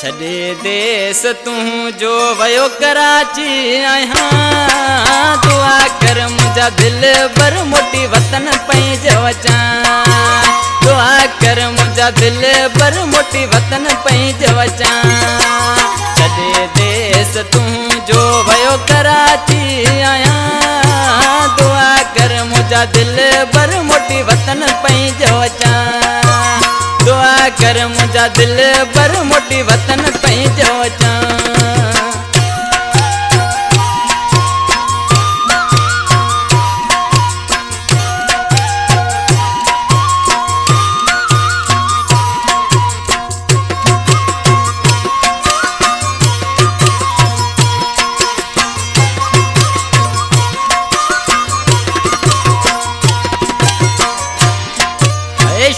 छॾे देश तू जो वयो कराची आया दुआ कर मुझा दिल बर मोटी वतन पैंज वचा दुआ कर मुझा दिल बर मोटी वतन पैंज वचा छॾे देश तू जो वयो कराची आया दुआ कर मुझा दिल बर मोटी वतन पैंज वचा दुआ कर मुझा दिल बर मोटी वतन पैंज वचा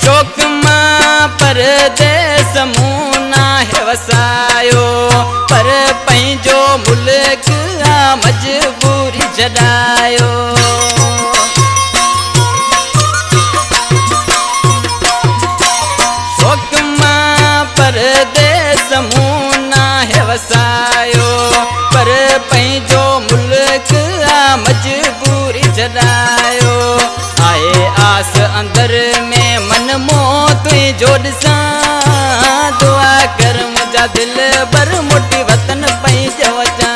शोक मां परदेस मुना है वसायो पर पंहिंजो मुल्क आ मजबूरी छॾायो शोक मां परदेस मुना है वसायो पर पंहिंजो मुल्क आ मजबूरी छॾायो आए आस अंदर में मन मोह तुई जोड़सा दुआ कर मुझा दिल बर मोटी वतन पैंज वचा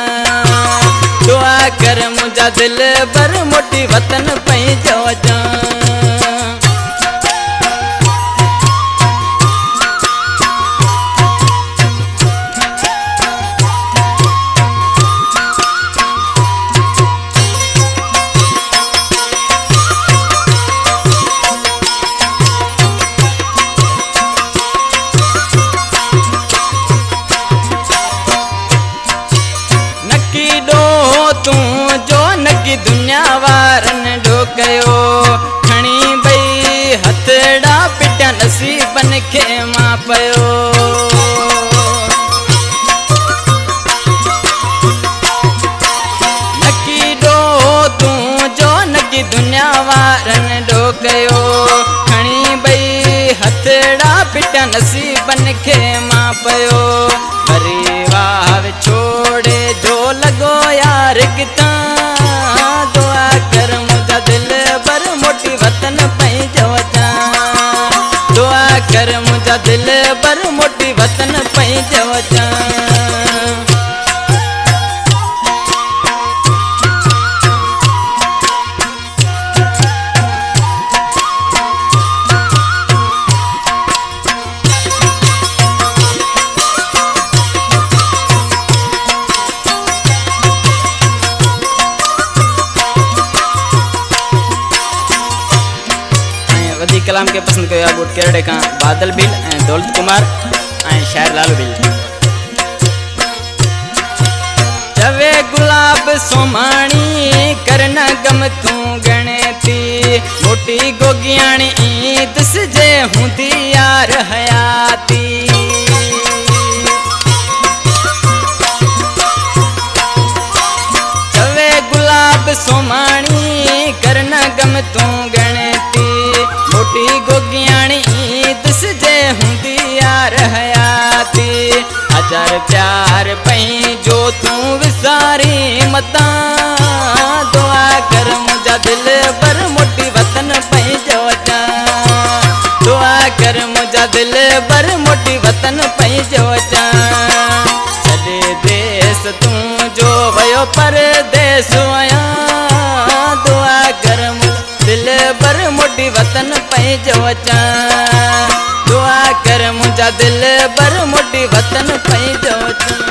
दुआ कर मुझा दिल बर मोटी वतन पैंज वचा तू जो नकी दुनिया वारन ढोकयो खणी बई हथड़ा पिटा नसीबन खे मां पयो नकी डो तू जो नकी दुनिया वारन ढोकयो खणी बई हथड़ा पिटा नसीबन खे मां पयो परिवार छोड़े जो लगो यार किता दुआ कर मुझा दिल बर मोटी वतन पैंज वचा दुआ कर मुझा दिल बर मोटी वतन पैंज वचा कलाम के पसंद कयो गुट केरड़े का बादल बिल दौलत कुमार शायर लालू बिल चवे गुलाब सोमाणी करना गम तू गणती मोटी गोगियाणी दिस जे हुंदी यार हयाती चवे गुलाब सोमाणी करना गम तू गणती मोटी गोगियाणी दिस जे हुंदी यार हयाती हजार प्यार पैंजो तू विसारी मता दुआ कर मुझा दिल बर मोटी वतन पैंज वचा दुआ कर मुझा दिल बर मोटी वतन पैंज वचा छॾे देश तू जो वयो परदेस आया दुआ कर दिल बर मोटी वतन पैंज वचा दुआ कर मुझा दिल बर मोटी वतन पैंज वचा।